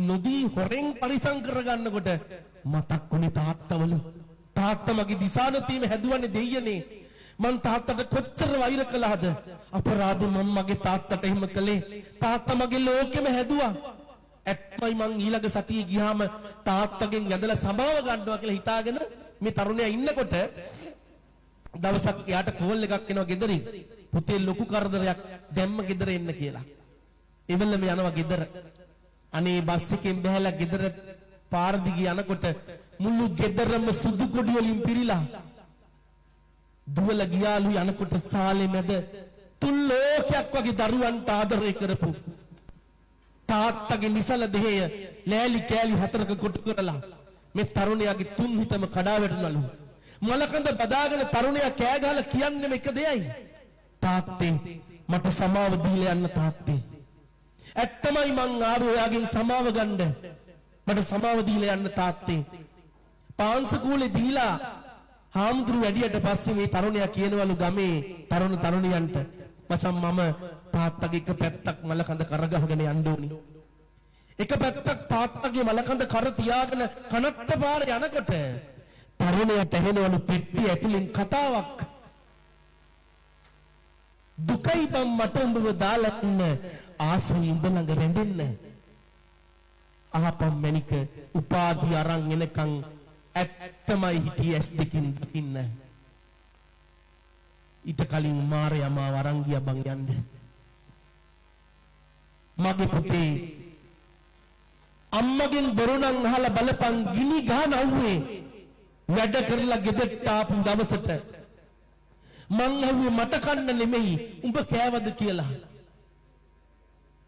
නොදී හොරෙන් පරිසම් කර ගන්නකොට මතක් වුණේ තාත්තවලු. තාත්තා මගේ දිසානතීම හැදුවන්නේ දෙයියනේ. මං තාත්තට කොච්චර වෛර කළාද? අපරාධෙ මම මගේ තාත්තට එහෙම කළේ. තාත්තා මගේ ලෝකෙම හැදුවා. ඇත්තයි මං ඊළඟ සතියේ ගියාම තාත්තගෙන් යදලා සමාව ගන්නවා කියලා හිතාගෙන මේ තරුණයා ඉන්නකොට දවසක් යාට කෝල් එකක් එනවා ගෙදරින්. පුතේ ලොකු කරදරයක් දැම්ම ගෙදර එන්න කියලා. එවලම යනවා ගෙදර. අනේ බස් එකෙන් බහැලා ගෙදර පාර දිගේ යනකොට මුළු ගෙදරම සුදු කොඩි වලින් පිරීලා දුවලා ගියාලු. යනකොට සාලේ මැද තුන් ලෝකයක් වගේ දරුවන්ට ආදරය කරපු තාත්තගේ නිසල දෙහය ලෑලි කෑලි 4ක කොටු කරලා මේ තරුණයාගේ තුන් හිතම කඩා වැටුණලු. මලකඳ බදාගෙන තරුණයා කෑ ගහලා කියන්නේ එක දෙයයි. තාත්තේ මට සමාව දීලා යන්න තාත්තේ. ඇත්තමයි මං ආවේ ඔයාගෙන් සමාව ගන්න. මට සමාව දීලා යන්න තාත්තේ. පාන්සකූලේ දීලා හාමුදුරු වැඩියට පස්සේ මේ තරුණයා කියනවලු ගමේ තරුණියන්ට මචං මම තාත්තගේ එක පැත්තක් මලකඳ කරගහගෙන යන්න ඕනි. එක පැත්තක් තාත්තගේ මලකඳ කර තියාගෙන කනට්ට පාරේ යනකොට තරුණයාට ඇහෙනවලු පෙට්ටිය ඇතුලෙන් කතාවක්. දුකයි බම් මට උඹව දාලා ඉන්න ආසයි උඹ ළඟ රැඳෙන්න. අහපම් මැනික උපාධි අරන් එනකන් ඇත්තමයි හිටියේ ඇස් දෙකින් දකින්න. ඊට කලින් මාරයා මාව අරන් ගියා බං යන්න. මගේ පුතේ අම්මගෙන් බොරුණන් අහලා බලපන් ගිනි ගහන අවුවේ වැඩ කරලා ගෙදරට ආපු දවසට මං ඇහුවේ මට කන්න නෙමෙයි උඹ කෑවද කියලා.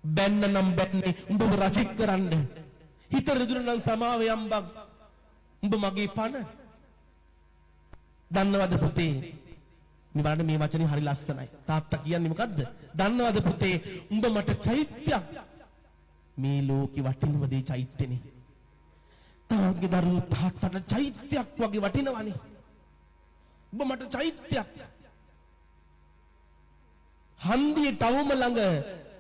බැන්න නම් බැන්නේ උඹව රජෙක් කරන්න. හිත රිදුනනම් සමාවේ අම්බක් උඹ මගේ පණ. දන්නවද පුතේ නිවරණ මේ වචනේ හරි ලස්සනයි. තාත්තා කියන්නේ මොකද්ද? දන්නවද පුතේ උඹ මට චෛත්‍යයක්. මේ ලෝකෙ වටිනම දේ චෛත්‍යනේ. තාගේ දරුවෝ තාත්තට චෛත්‍යයක් වගේ වටිනවනේ. උඹ මට චෛත්‍යයක්. හන්දියේ තවම ළඟ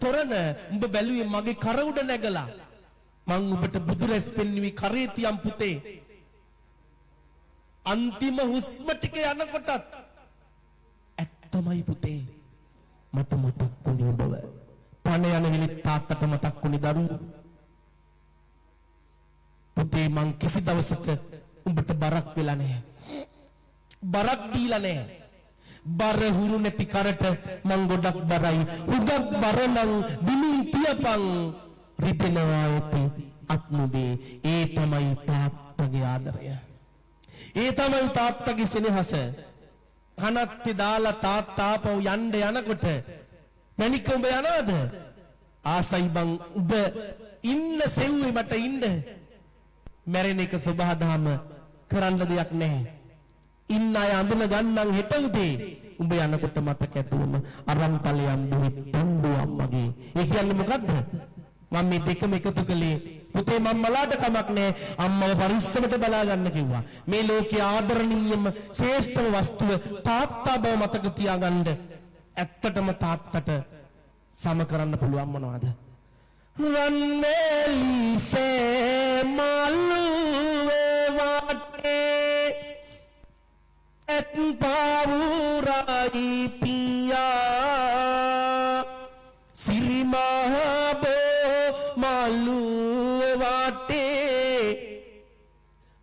තොරණ උඹ බැලුවේ මගේ කර උඩ නැගලා. මං ඔබට බුදුරැස් පෙන්වි කරේ තියම් පුතේ. අන්තිම හුස්ම ටික යනකොටත් ඇත්තමයි පුතේ මට මතක් වුණේ ඔබව. පණ යන වෙලෙත් තාත්තට මතක් වුණේ දරුවෝ. පුතේ මං කිසි දවසක උඹට බරක් වෙලා නැහැ. බරක් දීලා නැහැ. බර හුරු නැති කරට මං ගොඩක් බරයි. උගක් බර නම් බිමින් තියපන් රිදෙනවා ඇති අත් නුඹේ. ඒ තමයි තාත්තගේ ආදරය. ඒ තමයි තාත්තගේ සෙනෙහස. කනත්තේ දාලා තාත්තා ආපහු යන්න යනකොට මැනික උඹ යනවද? ආසයි බං උඹ ඉන්න සෙව්වේ මට ඉන්න. මැරෙන එක සබහාදහම කරන්න දෙයක් නැහැ. ඉන්න අය අඳුන ගන්නන් හෙට උදේ උඹ යනකොට මතක ඇතුවම අරන් ඵලයන් දුහිත් තණ්ඩුව අම්මගේ. ඒ කියන්නේ මොකද්ද? මම මේ දෙකම එකතු කළේ පුතේ මම මලාට කමක් නැහැ අම්මව පරිස්සමට බලා ගන්න කිව්වා. මේ ලෝකයේ ආදරණීයම ශ්‍රේෂ්ඨම වස්තුව තාත්තා බව මතක තියාගන්න. ඇත්තටම තාත්තට සම කරන්න පුළුවන් මොනවද? රන්මෙලිසේ මල්ුවේ වාටේ එත් පාවුරයි පියා සිරිමහබෝ මල්ුවේ වාටේ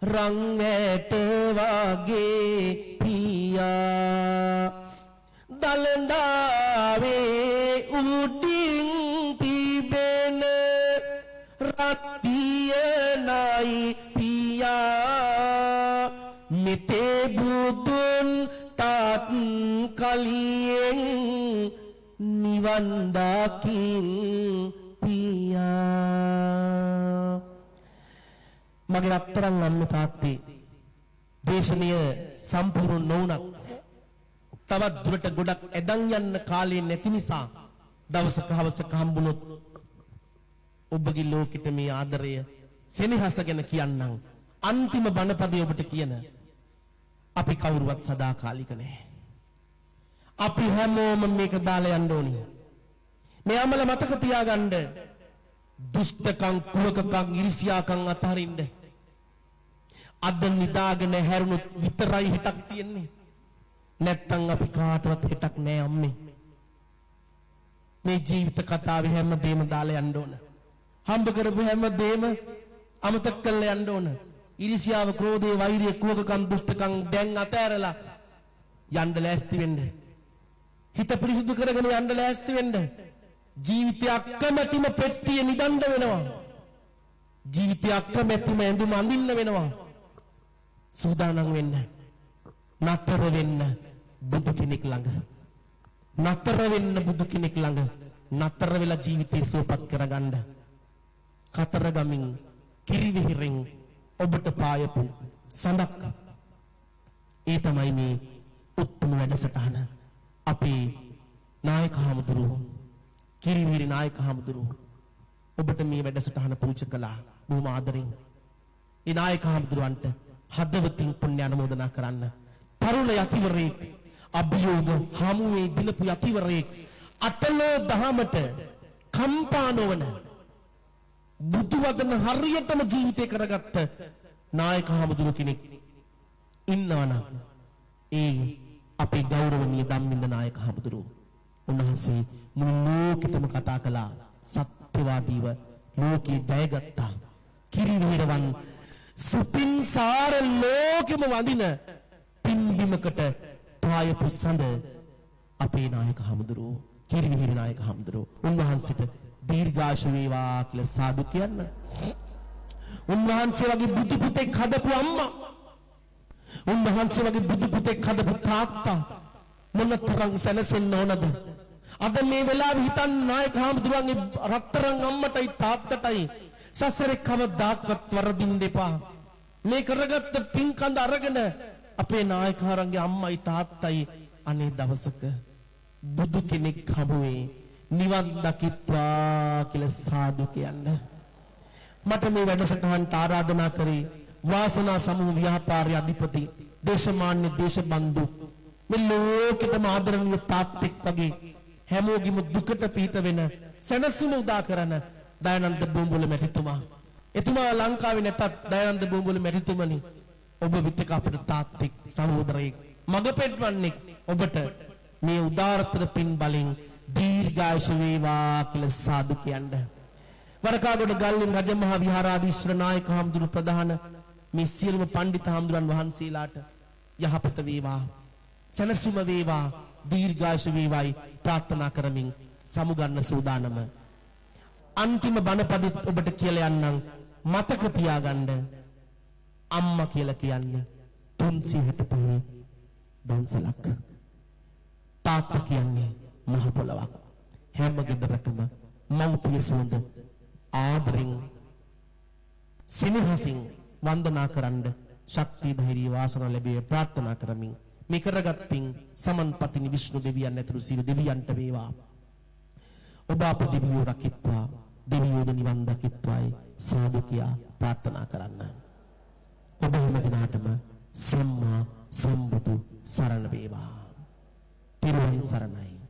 රංගැට වගේ පියා දලඳාවේ උඩින් තිබෙන රත්තියනයි පියා මෙතේ බුදුන් තාත් කලියෙන් නිවන් දකින් පියා. මගේ රත්තරන් අම්ම තාත්තේ දේශනීය සම්පූර්ණ නොවුණත් තවත් දුරට ගොඩක් ඇදන් යන්න කාලේ නැති නිසා දවසක හවසක හම්බුනොත් ඔබගේ ලෝකෙට මේ ආදරය සෙනෙහස ගැන කියන්නම්. අන්තිම බණපදේ ඔබට කියන අපි කවුරුවත් සදාකාලික නැහැ. අපි හැමෝම මේක දාලා යන්න ඕනි. මේ අමල මතක තියාගන්න. දුෂ්ටකම් කුලකකම් ඉරිසියාකම් අතහරින්න. අද නිදාගෙන හැරුණොත් විතරයි හිතක් තියෙන්නේ. නැත්තම් අපි කාටවත් හිතක් නෑ අම්මේ. මේ ජීවිත කතාවේ හැමදේම දාලා යන්න ඕන. හම්බ කරපු හැමදේම අමතක කරලා යන්න ඕන. ඉරිසියාව, ක්‍රෝධය, වෛරය, කුවකකම්, දුෂ්ටකම් දැන් අතෑරලා යන්න ලෑස්ති වෙන්න. හිත පිරිසුදු කරගෙන යන්න ලෑස්ති වෙන්න. ජීවිතය අකමැතිම පෙට්ටිය නිදන්න වෙනවා. ජීවිතය අකමැතිම ඇඳුම අඳින්න වෙනවා. සූදානම් වෙන්න. නතර වෙන්න බුදු කෙනෙක් ළඟ. නතර වෙන්න බුදු කෙනෙක් ළඟ. නතර වෙලා ජීවිතේ සුවපත් කරගන්න. කතරගමින් කිරිවිහිරෙන් ඔබට පායපු සඳක් ඒ තමයි මේ උත්තම වැඩසටහන. අපේ නායක හමුදුරුවෝ කිරිවිහිරි නායක හමුදුරුවෝ ඔබට මේ වැඩසටහන පූජා කළා බොහොම ආදරෙන්. ඒ නායක හමුදුරුවන්ට හදවතින් පුණ්‍ය අනුමෝදනා කරන්න. තරුණ යතිවරයෙක් අභියෝග හමුවේ දිනපු යතිවරයෙක් අටලෝ දහමට කම්පා නොවන බුදු වදන හරියටම ජීවිතේ කරගත්ත නායක හමුදුරුවෝ කෙනෙක් ඉන්නවනම් ඒ අපේ ගෞරවනීය ධම්මින්ද නායක හමුදුරුවෝ. උන්වහන්සේ මුළු ලෝකෙටම කතා කළා. සත්‍යවාදීව ලෝකේ ජයගත්තා. කිරිවිහිරවන් සුපින්සාර ලෝකෙම වඳින පින්බිමකට පායපු සඳ අපේ නායක හමුදුරුවෝ කිරිවිහිරි නායක හමුදුරුවෝ. උන්වහන්සේට දීර්ඝායුෂ වේවා කියලා සාදු කියන්න. උන්වහන්සේ වගේ බුදු පුතෙක් හදපු අම්මා, උන්වහන්සේ වගේ බුදු පුතෙක් හදපු තාත්තා මොනතරම් සැනසෙන්න ඕනද? අද මේ වෙලාවේ හිතන්න නායක හමුදුරුවන්ගේ රත්තරන් අම්මටයි තාත්තටයි සසරේ කවදාවත් වරදින්න එපා. මේ කරගත්ත පින්කඳ අරගෙන අපේ නායකහරන්ගේ අම්මයි තාත්තයි අනේ දවසක බුදු කෙනෙක් හමුවේ නිවන් දකිත්වා කියලා සාදු කියන්න. මට මේ වැඩසටහනට ආරාධනා කරේ වාසනා සමූහ ව්‍යාපාරයේ අධිපති දේශමාන්‍ය දේශබන්දු මේ ලෝකෙටම ආදරණීය තාත්තෙක් වගේ හැමෝගෙම දුකට පිට වෙන සැනසීම උදා කරන දයානන්ද බෝම්බොල මැතිතුමා. එතුමා ලංකාවේ නැතත් දයානන්ද බෝම්බොල මැතිතුමනි ඔබ විතක අපේ තාත්තෙක් සහෝදරයෙක් මග පෙන්වන්නේ ඔබට මේ උදාාරතර පින් බලෙන් දීර්ඝායුෂ වේවා කියලා සාදු කියන්න. වරකාගොඩ ගල්ලෙන් රජමහා විහාරාධීශ්වර නායක හමුදුරුවෝ ප්‍රධාන මේ සියලුම පඬිත හමුදුරන් වහන්සේලාට යහපත වේවා, සැනසීම වේවා, දීර්ඝායුෂ වේවායි ප්‍රාර්ථනා කරමින් සමුගන්න සූදානම. අන්තිම බණපදෙත් ඔබට කියලා යන්නම් මතක තියාගන්න. අම්මා කියලා කියන්නේ 365 දවසලක්. තාත්තා කියන්නේ මහ පොළවක්. හැම ගෙදරකම මව්පිය සුවඳ ආදරෙන් සිනහසින් වන්දනා කරන්න ශක්තිය ධෛර්ය වාසනාව ලැබේ ප්‍රාර්ථනා කරමින් මේ කරගත් පින් සමන්පතිනි විෂ්ණු දෙවියන් ඇතුළු සියලු දෙවියන්ට වේවා. ඔබ අප දෙවියෝ රකිත්වා, දෙවියෝද නිවන් දකිත්වායි සාදු කියා ප්‍රාර්ථනා කරන්න. ඔබ හැම දිනාටම සම්මා සම්බුදු සරණ වේවා. තිරුවන් සරණයි.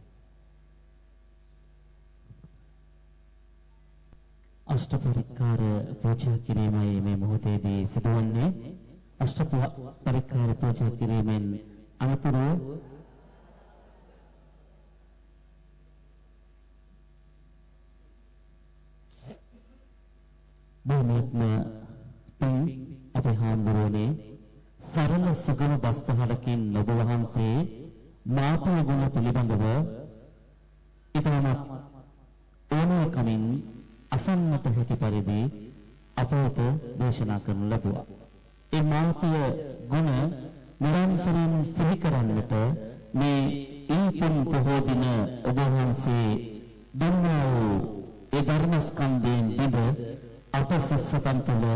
අෂ්ටපරික්කාර පූජා කිරීමයි මේ මොහොතේදී සිදුවන්නේ. අෂ්ටපරික්කාර පූජා කිරීමෙන් අනතුරුව බොහොමත්ම පින් අපේ හාමුදුරුවනේ සරල සුගම බස්සහලකින් ඔබ වහන්සේ මාපිය ගුණ පිළිබඳව ඉතාමත් ඕනෑකමින් අසන්නට හැකි පරිදි අප වෙත දේශනා කරනු ලැබුවා. ඒ මාපිය ගුණ නිරන්තරයෙන් සිහි කරන්නට මේ ඉන්පුන් පොහෝ දින ඔබ වහන්සේ දුන්නා වූ ඒ ධර්මස්කන්ධයෙන් බිඳ අප සිස්සතන් තුළ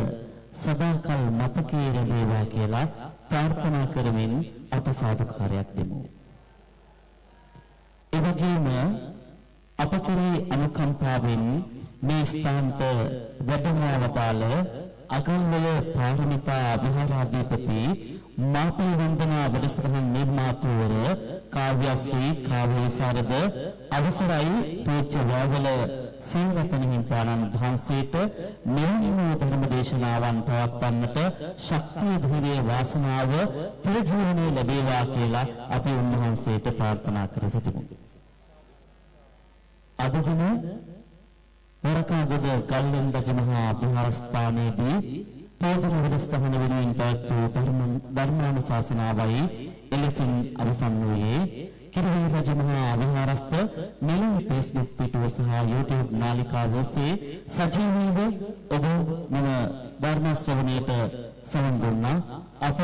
සදාකල් මතකයේ රැඳේවා කියලා ප්‍රාර්ථනා කරමින් අප සාදුකාරයක් දෙමු. එවැගේම අප කෙරෙහි අනුකම්පාවෙන් මේ ස්ථානට වැඩමවතාල අගල්වල පාරමිතා විහාරාධිපති මාපිය වන්දනා වැඩසටහන් නිර්මාතෘවර කාව්‍යශ්‍රී කාව්‍යසාරද අවසරයි පූජ්‍ය වාවල සීලරතන හිමිපාණන් වහන්සේට මෙවැනි ධර්ම දේශනාවන් පවත්වන්නට ශක්තිය ධෛර්ය වාසනාව ප්‍රජීවනයේ ලැබේවා කියලා අපි උන්වහන්සේට ප්‍රාර්ථනා කර සිටිමු. අද දින වරකාගොඩ ගල්ලෙන් රජමහා විහාරස්ථානයේදී පොදු වැඩසටහන වෙනුවෙන් පැවැත්වූ ධර්මානුශාසනාවයි එලෙසින් අවසන් වූයේ. කිරිවෙල රජමහා විහාරස්ථ මෙලොව Facebook පිටුව සහ YouTube නාලිකාව ඔස්සේ සජීවීව ඔබ මෙම ධර්ම ශ්‍රවණයට සවන් දුන්නා. අප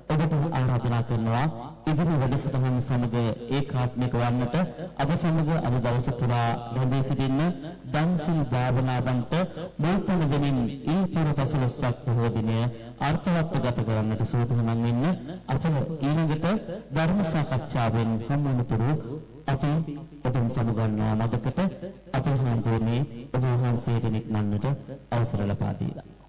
ඔබට ආරාධනා කරනවා ඉදිරි වැඩසටහන සමග ඒකාත්මික වන්නට අද සමග අද දවස පුරා රැඳී සිටින්න දන්සිල් භාවනාවන්ට මුල්තැන දෙමින් ඊපුර පසළොස්වක බොහෝ දිනය අර්ථවත් ගත කරන්නට සූදානම් වෙන්න අප ඊළඟට ධර්ම සාකච්ඡාවෙන් හමු වනතුරු අපි ඔබන් සමුගන්නවා මතකට අපි හඳුන්නේ ඔබ වහන්සේට නික්මන්නට අවසර ලබා දීලා